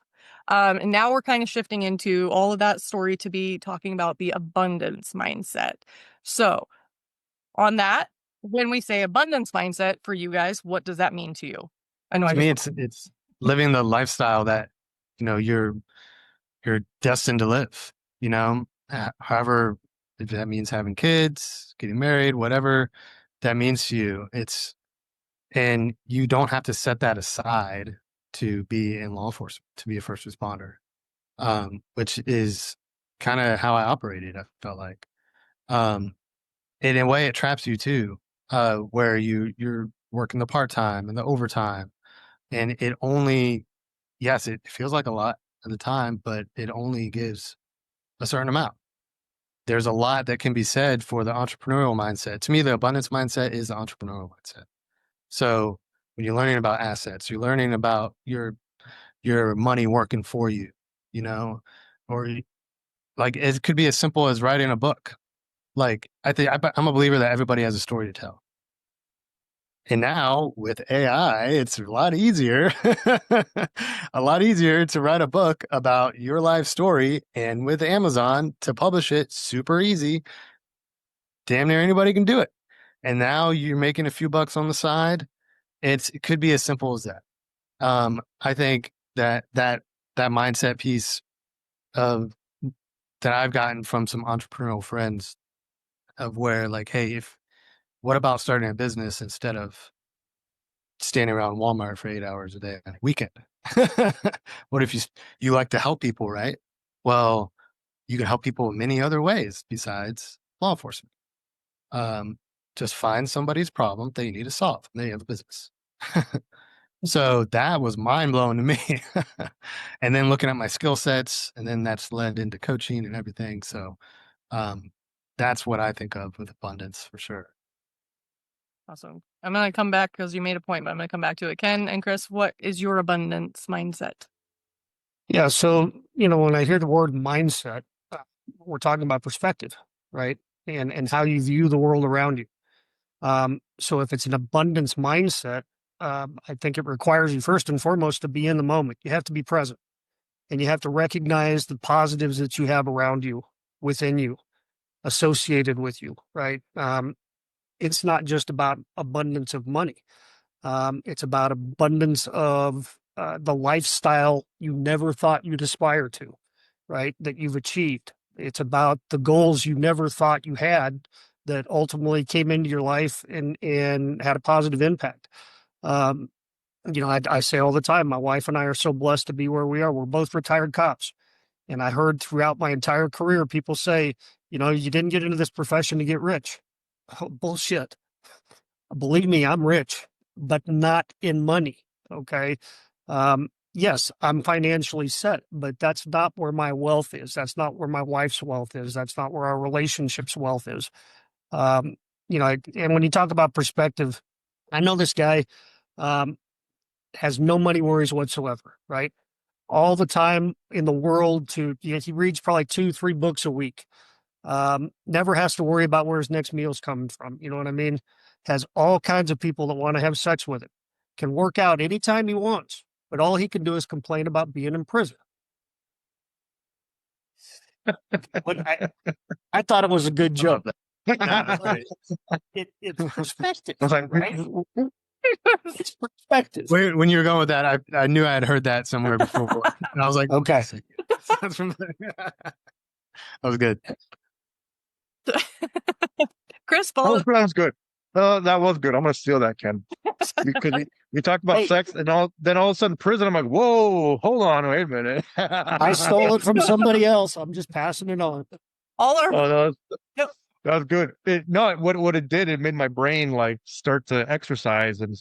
And now we're kind of shifting into all of that story to be talking about the abundance mindset. So, on that, when we say abundance mindset for you guys, what does that mean to you? I know To me, it's living the lifestyle that you're destined to live. However, if that means having kids, getting married, whatever that means to you, and you don't have to set that aside to be in law enforcement, to be a first responder, which is kind of how I operated. I felt like, and in a way, it traps you too, where you're working the part time and the overtime, and it only, yes, it feels like a lot at the time, but it only gives a certain amount. There's a lot that can be said for the entrepreneurial mindset. To me, the abundance mindset is the entrepreneurial mindset. So when you're learning about assets, you're learning about your money working for you, or like it could be as simple as writing a book. Like I'm a believer that everybody has a story to tell. And now with AI, it's a lot easier, a lot easier to write a book about your life story. And with Amazon to publish it, super easy. Damn near anybody can do it. And now you're making a few bucks on the side. It could be as simple as that. I think that mindset piece of that I've gotten from some entrepreneurial friends of where like, hey, what about starting a business instead of standing around Walmart for 8 hours a day on a weekend? What if you like to help people, right? Well, you can help people in many other ways besides law enforcement. Just find somebody's problem that you need to solve, and then you have a business. So that was mind blowing to me. And then looking at my skill sets, and then that's led into coaching and everything. So that's what I think of with abundance for sure. Awesome. I'm going to come back because you made a point, but I'm going to come back to it. Ken and Chris, what is your abundance mindset? Yeah. So, when I hear the word mindset, we're talking about perspective, right? And how you view the world around you. So if it's an abundance mindset, I think it requires you first and foremost to be in the moment. You have to be present, and you have to recognize the positives that you have around you, within you, associated with you, right? It's not just about abundance of money. It's about abundance of the lifestyle you never thought you'd aspire to, right? That you've achieved. It's about the goals you never thought you had that ultimately came into your life and had a positive impact. I say all the time, my wife and I are so blessed to be where we are. We're both retired cops. And I heard throughout my entire career, people say, you didn't get into this profession to get rich. Oh, bullshit. Believe me, I'm rich, but not in money. Okay. Yes, I'm financially set, but that's not where my wealth is. That's not where my wife's wealth is. That's not where our relationship's wealth is. And when you talk about perspective, I know this guy has no money worries whatsoever, right? All the time in the world he reads probably 2-3 books a week. Never has to worry about where his next meal's coming from. You know what I mean? Has all kinds of people that want to have sex with him. Can work out anytime he wants, but all he can do is complain about being in prison. But I thought it was a good joke. It's perspective, I was like, right? It's perspective. When you were going with that, I knew I had heard that somewhere before. And I was like, Okay. That's from that was good. Chris, That was good. That was good. I'm gonna steal that, Ken. Because we talked about Hey. sex, and then all of a sudden prison. I'm like, whoa, hold on, wait a minute. I stole it from somebody else. I'm just passing it on. all our Oh, Yep. that was good. What it did, it made my brain like start to exercise and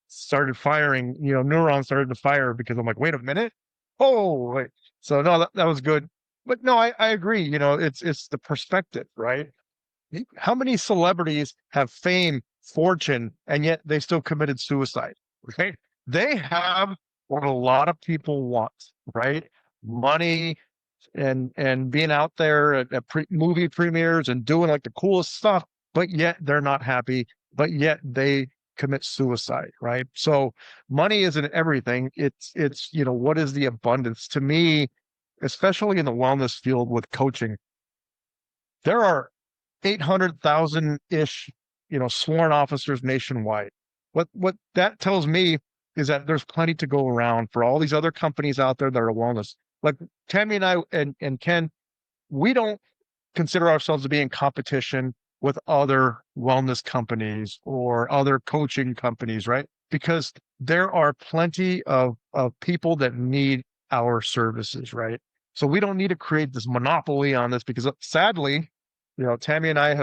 started firing. Neurons started to fire because I'm like, wait a minute. Oh, wait. So no, that was good. But no, I agree. It's the perspective, right? How many celebrities have fame, fortune, and yet they still committed suicide, right? They have what a lot of people want, right? Money and being out there at movie premieres and doing like the coolest stuff, but yet they're not happy, but yet they commit suicide, right? So money isn't everything. It's what is the abundance? To me, especially in the wellness field with coaching, there are 800,000-ish, sworn officers nationwide. What that tells me is that there's plenty to go around for all these other companies out there that are wellness. Like Tami and I and Ken, we don't consider ourselves to be in competition with other wellness companies or other coaching companies, right? Because there are plenty of people that need our services, right? So we don't need to create this monopoly on this because sadly, Tami and I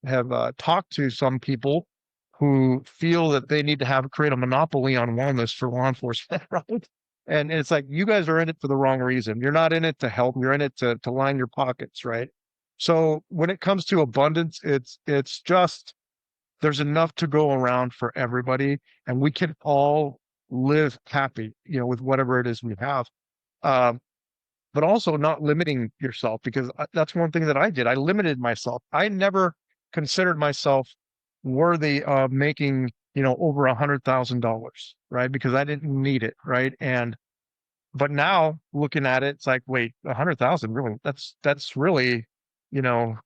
have talked to some people who feel that they need to create a monopoly on wellness for law enforcement, right? And it's like, you guys are in it for the wrong reason. You're not in it to help. You're in it to line your pockets, right? So when it comes to abundance, it's just there's enough to go around for everybody, and we can all live happy, with whatever it is we have. But also not limiting yourself, because that's one thing that I did. I limited myself. I never considered myself worthy of making, over $100,000, right? Because I didn't need it, right? But now looking at it, it's like, wait, 100,000, really? That's really, when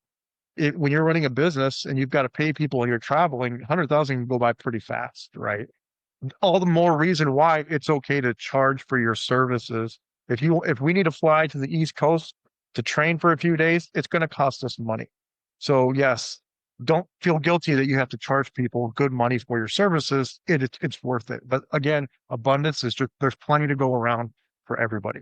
you're running a business and you've got to pay people and you're traveling, 100,000 can go by pretty fast, right? All the more reason why it's okay to charge for your services. If we need to fly to the East Coast to train for a few days, it's going to cost us money. So yes, don't feel guilty that you have to charge people good money for your services. It's worth it. But again, abundance is just, there's plenty to go around for everybody.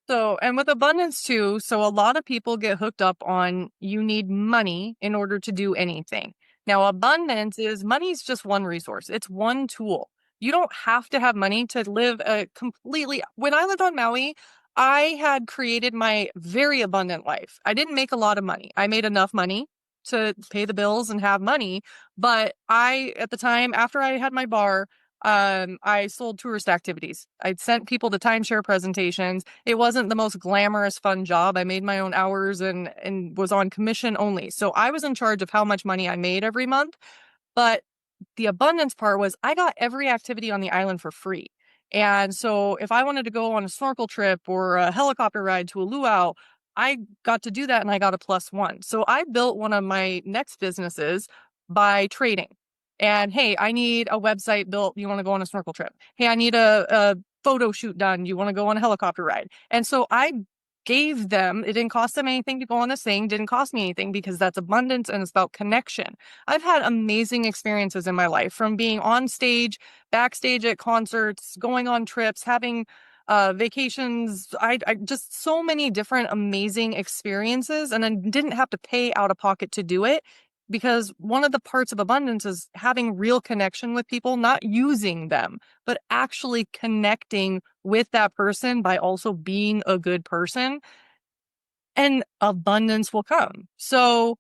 So, and with abundance too, so a lot of people get hooked up on you need money in order to do anything. Now, abundance is money's just one resource. It's one tool. You don't have to have money to live a completely. When I lived on Maui, I had created my very abundant life. I didn't make a lot of money. I made enough money to pay the bills and have money. But I, at the time, after I had my bar, I sold tourist activities. I'd sent people to timeshare presentations. It wasn't the most glamorous, fun job. I made my own hours and was on commission only. So I was in charge of how much money I made every month. But the abundance part was I got every activity on the island for free. And so if I wanted to go on a snorkel trip or a helicopter ride to a luau, I got to do that and I got a +1. So I built one of my next businesses by trading. And hey, I need a website built. You want to go on a snorkel trip? Hey, I need a photo shoot done. You want to go on a helicopter ride? And so I gave them, it didn't cost them anything to go on this thing, didn't cost me anything because that's abundance and it's about connection. I've had amazing experiences in my life from being on stage, backstage at concerts, going on trips, having vacations. I just so many different amazing experiences, and I didn't have to pay out of pocket to do it because one of the parts of abundance is having real connection with people, not using them, but actually connecting with that person by also being a good person, and abundance will come. So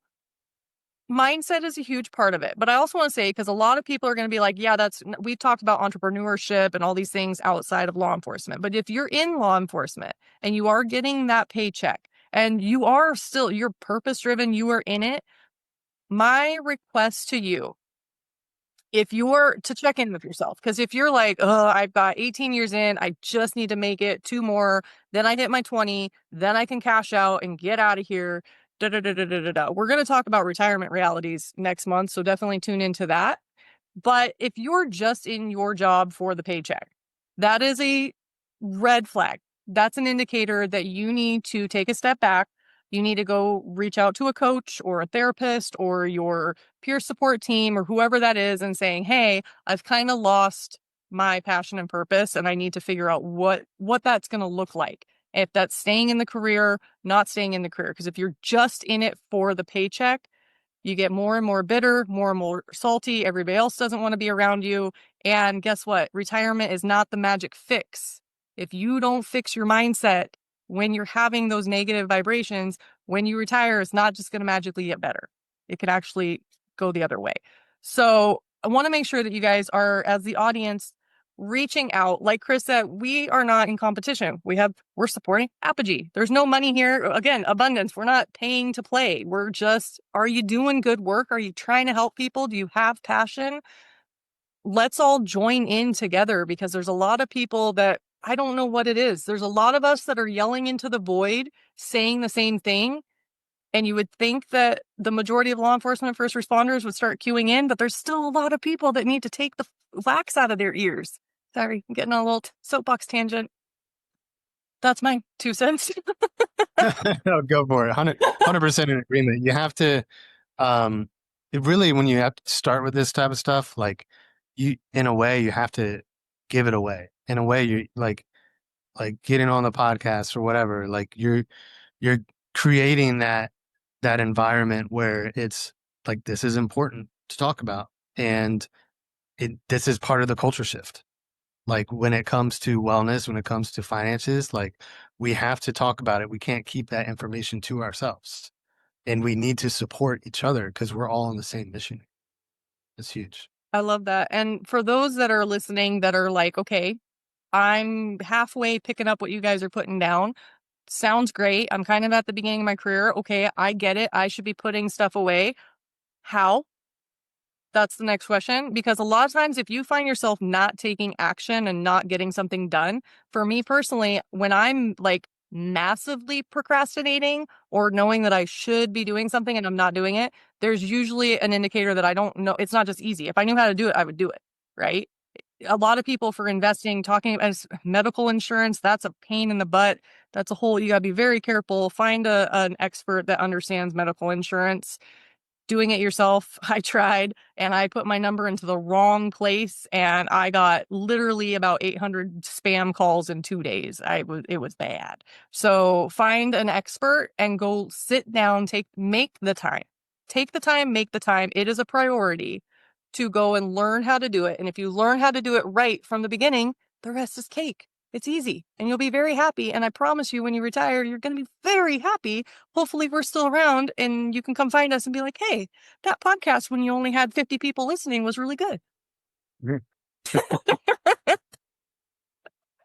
mindset is a huge part of it. But I also want to say, because a lot of people are going to be like, yeah, we've talked about entrepreneurship and all these things outside of law enforcement. But if you're in law enforcement and you are getting that paycheck and you're purpose driven, you are in it, my request to you, if you're to check in with yourself, because if you're like, oh, I've got 18 years in, I just need to make it 2 more, then I hit my 20, then I can cash out and get out of here. Da, da, da, da, da, da, da. We're going to talk about retirement realities next month, so definitely tune into that. But if you're just in your job for the paycheck, that is a red flag. That's an indicator that you need to take a step back. You need to go reach out to a coach or a therapist or your peer support team or whoever that is and saying, hey, I've kind of lost my passion and purpose and I need to figure out what that's going to look like. If that's staying in the career, not staying in the career. Because if you're just in it for the paycheck, you get more and more bitter, more and more salty. Everybody else doesn't want to be around you. And guess what? Retirement is not the magic fix. If you don't fix your mindset when you're having those negative vibrations, when you retire, it's not just going to magically get better. It could actually go the other way. So I want to make sure that you guys are, as the audience, reaching out. Like Chris said, we are not in competition. We're supporting Apogee. There's no money here. Again, abundance. We're not paying to play. We're just, are you doing good work? Are you trying to help people? Do you have passion? Let's all join in together, because there's a lot of people that I don't know what it is. There's a lot of us that are yelling into the void, saying the same thing. And you would think that the majority of law enforcement and first responders would start queuing in, but there's still a lot of people that need to take the wax out of their ears. Sorry, I'm getting on a little soapbox tangent. That's my 2 cents. No, go for it. 100% in agreement. You have to, when you have to start with this type of stuff, like in a way, you have to give it away. In a way, you like getting on the podcast or whatever, like you're creating that environment where it's like, this is important to talk about. And this is part of the culture shift. Like when it comes to wellness, when it comes to finances, like we have to talk about it. We can't keep that information to ourselves, and we need to support each other because we're all on the same mission. It's huge. I love that. And for those that are listening that are like, okay, I'm halfway picking up what you guys are putting down. Sounds great. I'm kind of at the beginning of my career. Okay, I get it. I should be putting stuff away. How? That's the next question. Because a lot of times, if you find yourself not taking action and not getting something done, for me personally, when I'm like massively procrastinating or knowing that I should be doing something and I'm not doing it, there's usually an indicator that I don't know. It's not just easy. If I knew how to do it, I would do it. Right. A lot of people for investing, talking as medical insurance, that's a pain in the butt. That's a whole, you got to be very careful. Find an expert that understands medical insurance. doing it yourself. I tried and I put my number into the wrong place and I got literally about 800 spam calls in 2 days. It was bad. So find an expert and go sit down, make the time. Take the time, make the time. It is a priority to go and learn how to do it. And if you learn how to do it right from the beginning, the rest is cake. It's easy and you'll be very happy. And I promise you, when you retire, you're going to be very happy. Hopefully we're still around and you can come find us and be like, hey, that podcast when you only had 50 people listening was really good.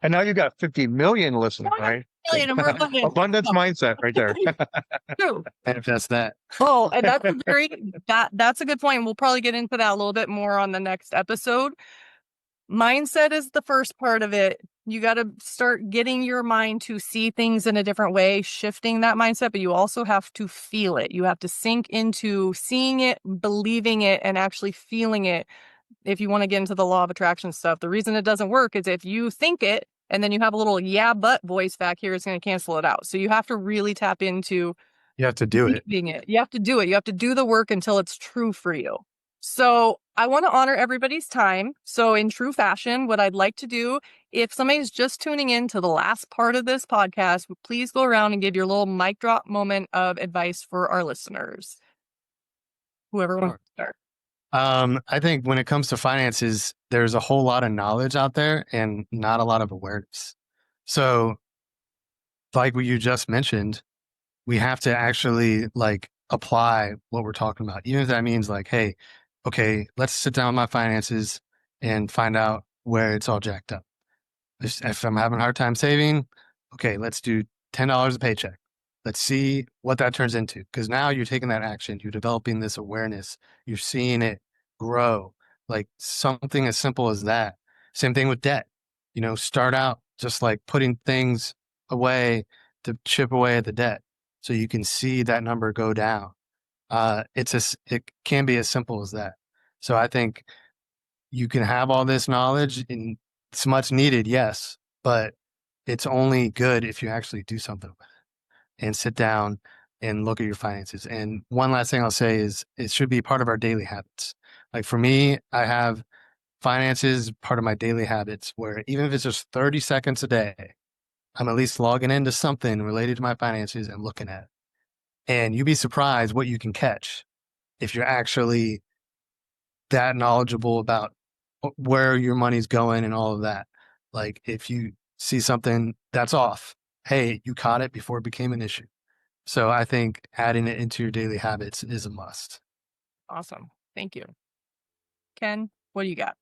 And now you got 50 million listening, right? Million and we're abundant. Abundance mindset right there. True. Manifest that. Oh, and that's a good point. We'll probably get into that a little bit more on the next episode. Mindset is the first part of it. You got to start getting your mind to see things in a different way, shifting that mindset, but you also have to feel it. You have to sink into seeing it, believing it, and actually feeling it. If you want to get into the law of attraction stuff, the reason it doesn't work is if you think it and then you have a little yeah, but voice back here, it's going to cancel it out. So you have to really tap into You have to do it. You have to do it. You have to do the work until it's true for you. So I want to honor everybody's time. So in true fashion, what I'd like to do, if somebody's just tuning in to the last part of this podcast, please go around and give your little mic drop moment of advice for our listeners. Whoever wants to start. I think when it comes to finances, there's a whole lot of knowledge out there and not a lot of awareness. So like what you just mentioned, we have to actually like apply what we're talking about. Even if that means like, hey, okay, let's sit down with my finances and find out where it's all jacked up. If I'm having a hard time saving, okay, let's do $10 a paycheck. Let's see what that turns into. Because now you're taking that action, you're developing this awareness, you're seeing it grow. Like something as simple as that. Same thing with debt. Start out just like putting things away to chip away at the debt so you can see that number go down. It can be as simple as that. So I think you can have all this knowledge and it's much needed, yes, but it's only good if you actually do something with it and sit down and look at your finances. And one last thing I'll say is it should be part of our daily habits. Like for me, I have finances part of my daily habits where even if it's just 30 seconds a day, I'm at least logging into something related to my finances and looking at it. And you'd be surprised what you can catch if you're actually that knowledgeable about where your money's going and all of that. Like if you see something that's off, hey, you caught it before it became an issue. So I think adding it into your daily habits is a must. Awesome. Thank you. Ken, what do you got?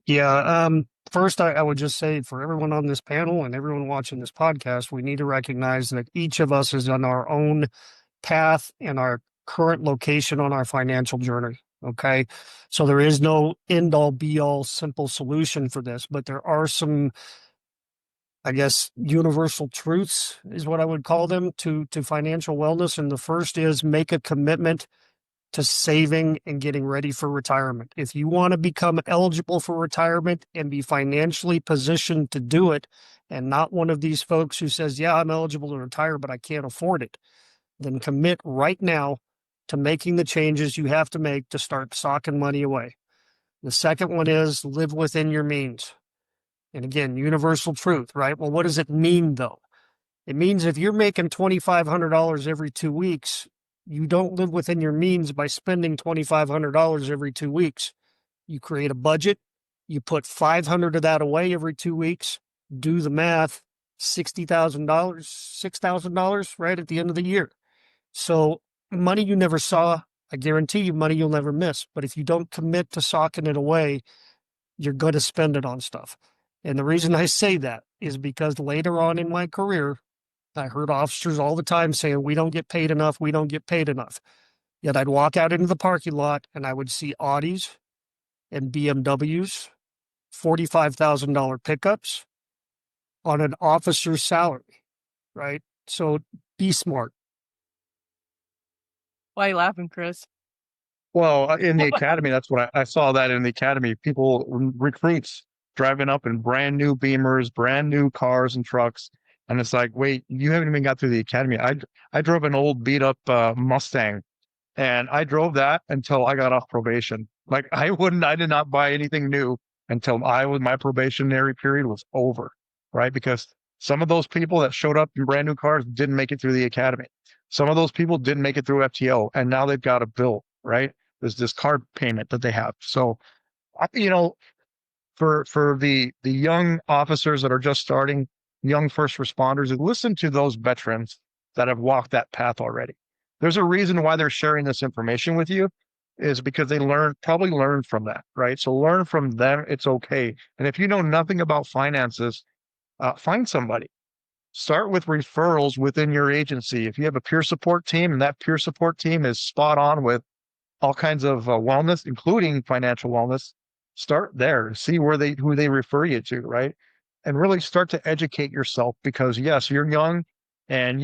Yeah. First, I would just say for everyone on this panel and everyone watching this podcast, we need to recognize that each of us is on our own path and our current location on our financial journey. Okay. So there is no end all be all simple solution for this, but there are some, I guess, universal truths is what I would call them to financial wellness. And the first is make a commitment to saving and getting ready for retirement. If you want to become eligible for retirement and be financially positioned to do it, and not one of these folks who says, yeah, I'm eligible to retire, but I can't afford it, then commit right now to making the changes you have to make to start socking money away. The second one is live within your means. And again, universal truth, right? Well, what does it mean though? It means if you're making $2,500 every 2 weeks, you don't live within your means by spending $2,500 every 2 weeks. You create a budget. You put $500 of that away every 2 weeks. Do the math, $60,000, $6,000 right at the end of the year. So money you never saw, I guarantee you money you'll never miss. But if you don't commit to socking it away, you're going to spend it on stuff. And the reason I say that is because later on in my career, I heard officers all the time saying, we don't get paid enough. We don't get paid enough. Yet I'd walk out into the parking lot and I would see Audis and BMWs, $45,000 pickups on an officer's salary, right? So be smart. Why are you laughing, Chris? Well, in the academy, that's what I saw that in the academy. People, recruits driving up in brand new Beamers, brand new cars and trucks. And it's like, wait, you haven't even got through the academy. I drove an old beat up Mustang And I drove that until I got off probation. Like I did not buy anything new until my probationary period was over, right? Because some of those people that showed up in brand new cars didn't make it through the academy. Some of those people didn't make it through FTO, and now they've got a bill, right? There's this car payment that they have. So, you know, for the young officers that are just starting, young first responders, listen to those veterans that have walked that path already. There's a reason why they're sharing this information with you, is because they probably learned from that, right? So learn from them. It's okay. And if you know nothing about finances, find somebody. Start with referrals within your agency. If you have a peer support team and that peer support team is spot on with all kinds of wellness, including financial wellness, start there. See who they refer you to, right? And really start to educate yourself, because yes, you're young and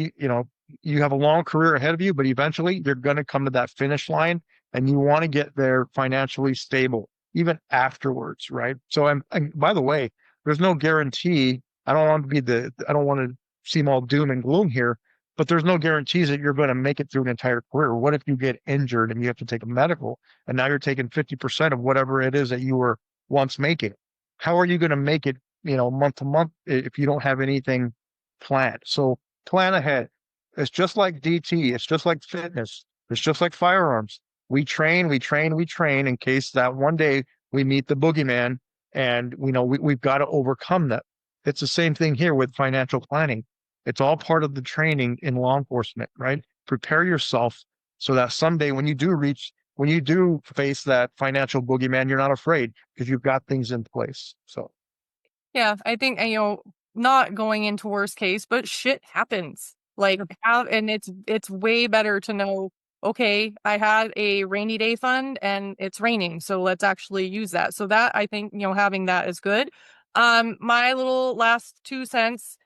you have a long career ahead of you, but eventually you're going to come to that finish line, and you want to get there financially stable even afterwards, right? So and by the way, there's no guarantee. I don't want to seem all doom and gloom here, but there's no guarantees that you're going to make it through an entire career. What if you get injured and you have to take a medical, and now you're taking 50% of whatever it is that you were once making? How are you going to make it, month to month, if you don't have anything planned? So plan ahead. It's just like DT. It's just like fitness. It's just like firearms. We train in case that one day we meet the boogeyman, and we've got to overcome that. It's the same thing here with financial planning. It's all part of the training in law enforcement, right? Prepare yourself so that someday when you do face that financial boogeyman, you're not afraid, because you've got things in place. So, Yeah, I think, not going into worst case, but shit happens. Like, and it's way better to know, okay, I had a rainy day fund and it's raining, so let's actually use that. So that, I think, having that is good. My little last 2 cents,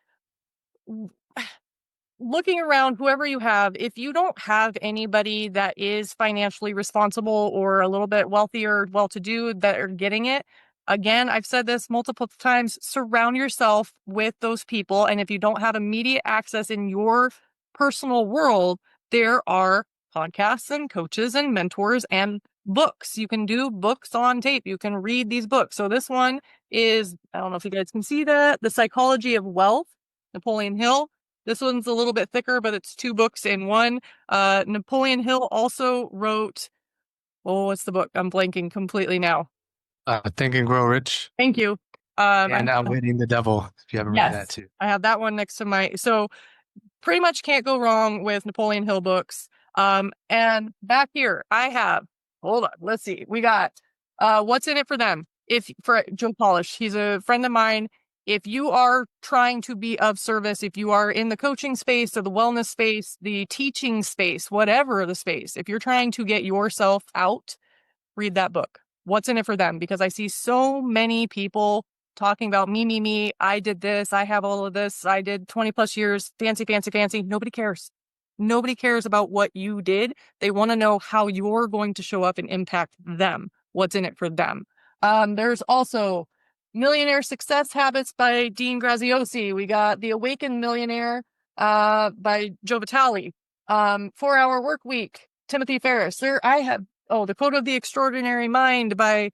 looking around, whoever you have, if you don't have anybody that is financially responsible or a little bit wealthier, well-to-do, that are getting it, again, I've said this multiple times, surround yourself with those people. And if you don't have immediate access in your personal world, there are podcasts and coaches and mentors and books. You can do books on tape. You can read these books. So this one is, I don't know if you guys can see that, The Psychology of Wealth, Napoleon Hill. This one's a little bit thicker, but it's 2 books in one. Napoleon Hill also wrote, what's the book? I'm blanking completely now. Think and Grow Rich. Thank you. And Outwitting the Devil, if you haven't read that too. I have that one next to so pretty much can't go wrong with Napoleon Hill books. And back here I have, hold on, let's see. We got What's in It for Them. For Joe Polish, he's a friend of mine. If you are trying to be of service, if you are in the coaching space or the wellness space, the teaching space, whatever the space, if you're trying to get yourself out, read that book. What's in it for them? Because I see so many people talking about me. I did this. I have all of this. I did 20 plus years. Fancy. Nobody cares. Nobody cares about what you did. They want to know how you're going to show up and impact them. What's in it for them? There's also Millionaire Success Habits by Dean Graziosi. We got The Awakened Millionaire by Joe Vitale. 4-Hour Work Week, Timothy Ferriss. I have The Code of the Extraordinary Mind by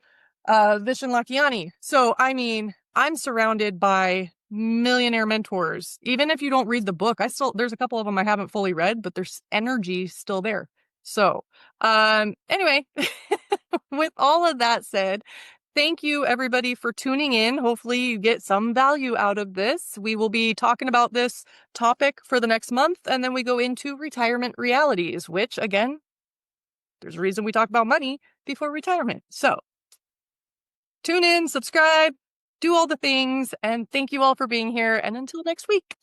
Vishen Lakhiani. So, I mean, I'm surrounded by millionaire mentors. Even if you don't read the book, there's a couple of them I haven't fully read, but there's energy still there. So, anyway, with all of that said, thank you everybody for tuning in. Hopefully you get some value out of this. We will be talking about this topic for the next month, and then we go into retirement realities, which again, there's a reason we talk about money before retirement. So tune in, subscribe, do all the things, and thank you all for being here. And until next week.